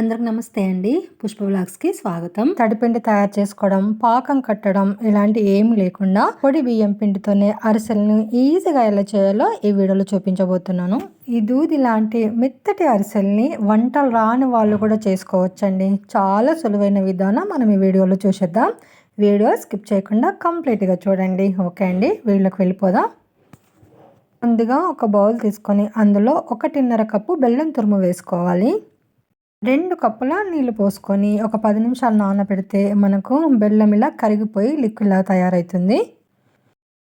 అందరికి నమస్తే అండి. పుష్ప వ్లాగ్స్‌కి స్వాగతం. తడిపిండి తయారు చేసుకోవడం, పాకం కట్టడం ఇలాంటి ఏమి లేకుండా పొడి బియ్యం పిండితోనే అరిసెలను ఈజీగా ఎలా చేయాలో ఈ వీడియోలో చూపించబోతున్నాను. ఈ దూది లాంటి మెత్తటి అరిసెల్ని వంటలు రాని వాళ్ళు కూడా చేసుకోవచ్చండి. చాలా సులువైన విధానం మనం ఈ వీడియోలో చూసేద్దాం. వీడియో స్కిప్ చేయకుండా కంప్లీట్గా చూడండి. ఓకే అండి, వీడియోకి వెళ్ళిపోదాం. ముందుగా ఒక బౌల్ తీసుకొని అందులో 1.5 కప్పు బెల్లం తురుము వేసుకోవాలి. 2 కప్పుల నీళ్లు పోసుకొని ఒక 10 నిమిషాలు నానబెడితే మనకు బెల్లం ఇలా కరిగిపోయి లిక్విడ్లా తయారవుతుంది.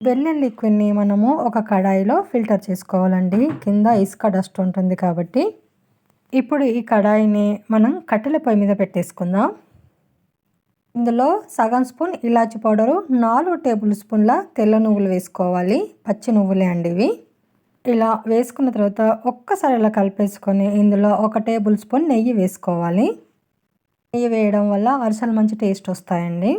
బెల్లం లిక్విడ్ని మనము ఒక కడాయిలో ఫిల్టర్ చేసుకోవాలండి. కింద ఇసుక డస్ట్ ఉంటుంది కాబట్టి. ఇప్పుడు ఈ కడాయిని మనం కట్టెల పొయ్యి మీద పెట్టేసుకుందాం. ఇందులో సగం స్పూన్ ఇలాచి పౌడరు, 4 టేబుల్ స్పూన్ల తెల్ల నువ్వులు వేసుకోవాలి. పచ్చి నువ్వులే అండి ఇవి. ఇలా వేసుకున్న తర్వాత ఒక్కసారి ఇలా కలిపేసుకొని ఇందులో 1 టేబుల్ స్పూన్ నెయ్యి వేసుకోవాలి. నెయ్యి వేయడం వల్ల అరిసెలు మంచి టేస్ట్ వస్తాయండి.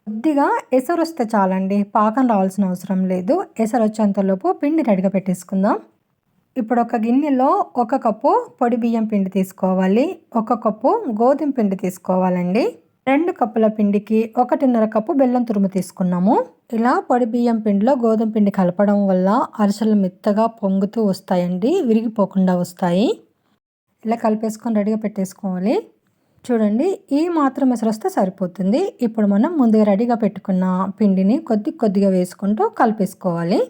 కొద్దిగా ఎసరు వస్తే చాలండి, పాకం రావాల్సిన అవసరం లేదు. ఎసరు వచ్చేంతలోపు పిండి రెడీగా పెట్టేసుకుందాం. ఇప్పుడు ఒక గిన్నెలో 1 కప్పు పొడి బియ్యం పిండి తీసుకోవాలి. 1 కప్పు గోధుమ పిండి తీసుకోవాలండి. 2 కప్పుల పిండికి 1.5 కప్పు బెల్లం తురుము తీసుకున్నాము. ఇలా పొడి బియ్యం పిండిలో గోధుమ పిండి కలపడం వల్ల అరిసెలు మెత్తగా పొంగుతూ వస్తాయండి, విరిగిపోకుండా వస్తాయి. ఇలా కలిపేసుకొని రెడీగా పెట్టేసుకోవాలి. చూడండి, ఈ మాత్రం ఎసరు వస్తే సరిపోతుంది. ఇప్పుడు మనం ముందుగా రెడీగా పెట్టుకున్న పిండిని కొద్దిగా వేసుకుంటూ కలిపేసుకోవాలి.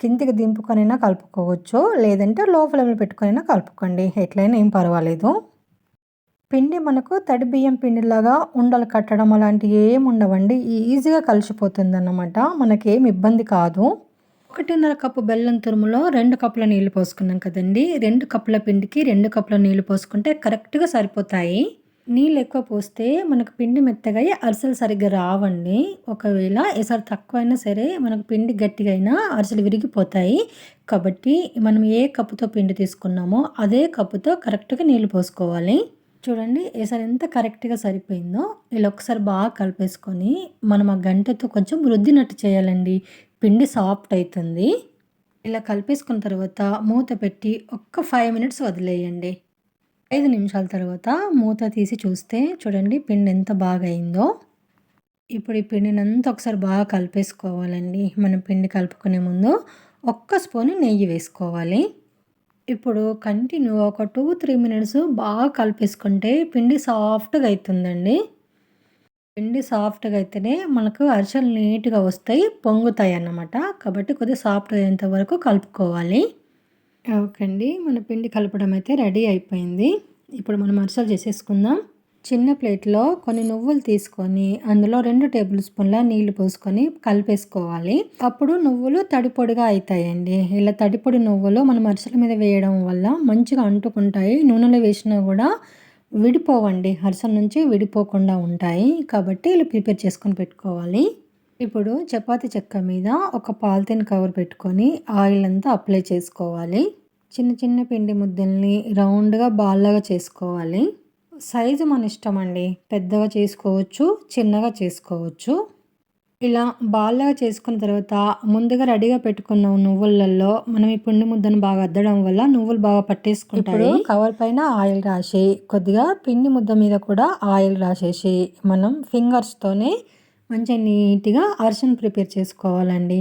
కిందికి దింపుకొనైనా కలుపుకోవచ్చు, లేదంటే లో ఫ్లేమ్లో పెట్టుకొనైనా కలుపుకోండి, ఎట్లయినా ఏం పర్వాలేదు. పిండి మనకు తడి బియ్యం పిండిలాగా ఉండలు కట్టడం అలాంటివి ఏమి ఉండవండి. ఈజీగా కలిసిపోతుంది అన్నమాట, మనకేం ఇబ్బంది కాదు. 1.5 కప్పు బెల్లం తురుములో 2 కప్పుల నీళ్లు పోసుకున్నాం కదండి. 2 కప్పుల పిండికి 2 కప్పుల నీళ్లు పోసుకుంటే కరెక్ట్గా సరిపోతాయి. నీళ్ళు ఎక్కువ పోస్తే మనకు పిండి మెత్తగా అరిసెలు సరిగ్గా రావండి. ఒకవేళ ఎసరు తక్కువైనా సరే మనకు పిండి గట్టిగా అయినా అరిసెలు విరిగిపోతాయి. కాబట్టి మనం ఏ కప్పుతో పిండి తీసుకున్నామో అదే కప్పుతో కరెక్ట్గా నీళ్లు పోసుకోవాలి. చూడండి, ఎసరు ఎంత కరెక్ట్గా సరిపోయిందో. ఇలా ఒకసారి బాగా కలిపేసుకొని మనం ఆ గంటతో కొంచెం రుద్దినట్టు చేయాలండి, పిండి సాఫ్ట్ అవుతుంది. ఇలా కలిపేసుకున్న తర్వాత మూత పెట్టి ఒక్క 5 మినిట్స్ వదిలేయండి. 5 నిమిషాల తర్వాత మూత తీసి చూస్తే చూడండి పిండి ఎంత బాగా అయిందో. ఇప్పుడు ఈ పిండిని అంతా ఒకసారి బాగా కలిపేసుకోవాలండి. మనం పిండి కలుపుకునే ముందు 1 స్పూన్ నెయ్యి వేసుకోవాలి. ఇప్పుడు కంటిన్యూ ఒక 2-3 మినిట్స్ బాగా కలిపేసుకుంటే పిండి సాఫ్ట్గా అవుతుందండి. పిండి సాఫ్ట్గా అయితేనే మనకు అరిసెలు నీట్గా వస్తాయి, పొంగుతాయి అన్నమాట. కాబట్టి కొద్దిగా సాఫ్ట్గా అయ్యేంత వరకు కలుపుకోవాలి. ఓకే అండి, మన పిండి కలపడం అయితే రెడీ అయిపోయింది. ఇప్పుడు మనం అరిసెలు చేసేసుకుందాం. చిన్న ప్లేట్లో కొన్ని నువ్వులు తీసుకొని అందులో 2 టేబుల్ స్పూన్ల నీళ్లు పోసుకొని కలిపేసుకోవాలి. అప్పుడు నువ్వులు తడి పొడిగా అవుతాయండి. ఇలా తడి పొడి నువ్వులు మనం అరిసెల మీద వేయడం వల్ల మంచిగా అంటుకుంటాయి. నూనెలో వేసినా కూడా విడిపోవండి, అరిసెల నుంచి విడిపోకుండా ఉంటాయి. కాబట్టి ఇలా ప్రిపేర్ చేసుకొని పెట్టుకోవాలి. ఇప్పుడు చపాతీ చెక్క మీద ఒక పాలిథిన్ కవర్ పెట్టుకొని ఆయిల్ అంతా అప్లై చేసుకోవాలి. చిన్న చిన్న పిండి ముద్దల్ని రౌండ్గా బాల్లాగా చేసుకోవాలి. సైజు మన ఇష్టం అండి, పెద్దగా చేసుకోవచ్చు, చిన్నగా చేసుకోవచ్చు. ఇలా బాల్లాగా చేసుకున్న తర్వాత ముందుగా రెడీగా పెట్టుకున్న నువ్వులలో మనం ఈ పిండి ముద్దను బాగా అద్దడం వల్ల నువ్వులు బాగా పట్టేసుకుంటాయి. కవర్ పైన ఆయిల్ రాసి కొద్దిగా పిండి ముద్ద మీద కూడా ఆయిల్ రాసేసి మనం ఫింగర్స్తోనే మంచిగా నీట్గా అరిసెను ప్రిపేర్ చేసుకోవాలండి.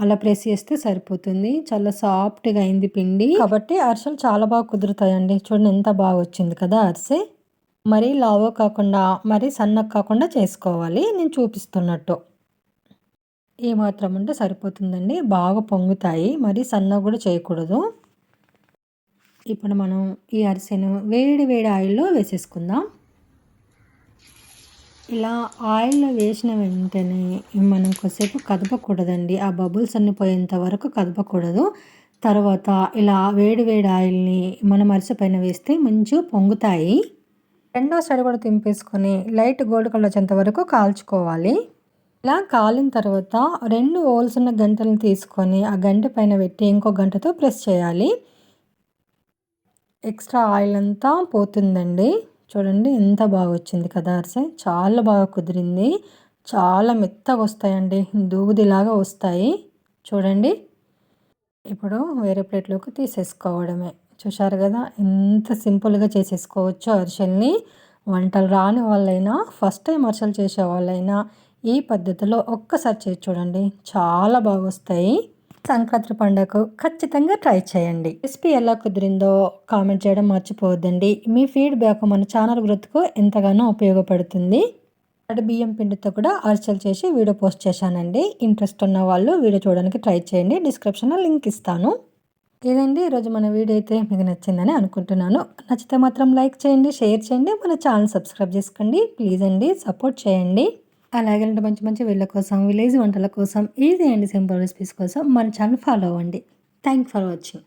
అలా ప్రెస్ చేస్తే సరిపోతుంది. చాలా సాఫ్ట్గా అయింది పిండి, కాబట్టి అరిసెలు చాలా బాగా కుదురుతాయండి. చూడండి ఎంత బాగా వచ్చింది కదా అరిసె. మరీ లావు కాకుండా మరీ సన్నగా కాకుండా చేసుకోవాలి, నేను చూపిస్తున్నట్టు. ఏ మాత్రం ఉంటే సరిపోతుందండి, బాగా పొంగుతాయి. మరీ సన్నగా కూడా చేయకూడదు. ఇప్పుడు మనం ఈ అరిసెను వేడి వేడి ఆయిల్లో వేసేసుకుందాం. ఇలా ఆయిల్లో వేసిన వెంటనే మనం కొద్దిసేపు కదపకూడదండి, ఆ బబుల్స్ అన్ని పోయేంత వరకు కదపకూడదు. తర్వాత ఇలా వేడి వేడి ఆయిల్ని మనం అరిసె పైన వేస్తే మంచిగా పొంగుతాయి. రెండో సైడ్ కూడా తింపేసుకొని లైట్ గోల్డ్ కలర్ వచ్చేంత వరకు కాల్చుకోవాలి. ఇలా కాలిన తర్వాత 2 హోల్స్ ఉన్న గంటలను తీసుకొని ఆ గంట పైన పెట్టి ఇంకో గంటతో ప్రెస్ చేయాలి. ఎక్స్ట్రా ఆయిల్ అంతా పోతుందండి. చూడండి ఎంత బాగా వచ్చింది కదా అరిసె, చాలా బాగా కుదిరింది. చాలా మెత్తగా వస్తాయండి, దూదిలాగా వస్తాయి. చూడండి, ఇప్పుడు వేరే ప్లేట్లోకి తీసేసుకోవడమే. చూశారు కదా ఎంత సింపుల్గా చేసేసుకోవచ్చు అరిసెల్ని. వంటలు రాని వాళ్ళైనా ఫస్ట్ టైం అరిసెలు చేసే వాళ్ళైనా ఈ పద్ధతిలో ఒక్కసారి చేసి చూడండి, చాలా బాగా వస్తాయి. సంక్రాంతి పండుగకు ఖచ్చితంగా ట్రై చేయండి. రెసిపీ ఎలా కుదిరిందో కామెంట్ చేయడం మర్చిపోవద్దండి. మీ ఫీడ్బ్యాక్ మన ఛానల్ గ్రోత్కు ఎంతగానో ఉపయోగపడుతుంది. బియ్యం పిండితో కూడా అరిసెలు చేసి వీడియో పోస్ట్ చేశానండి. ఇంట్రెస్ట్ ఉన్న వాళ్ళు వీడియో చూడడానికి ట్రై చేయండి. డిస్క్రిప్షన్లో లింక్ ఇస్తాను. ఇదండి ఈరోజు మన వీడియో అయితే మీకు నచ్చిందని అనుకుంటున్నాను. నచ్చితే మాత్రం లైక్ చేయండి, షేర్ చేయండి, మన ఛానల్ సబ్స్క్రైబ్ చేసుకోండి. ప్లీజ్ అండి సపోర్ట్ చేయండి. అలాగే మంచి మంచి వీళ్ళ కోసం, విలేజ్ వంటల కోసం, ఈజీ అండ్ సింపుల్ రెసిపీస్ కోసం మన ఛానల్ ఫాలో అవ్వండి. Thank for watching.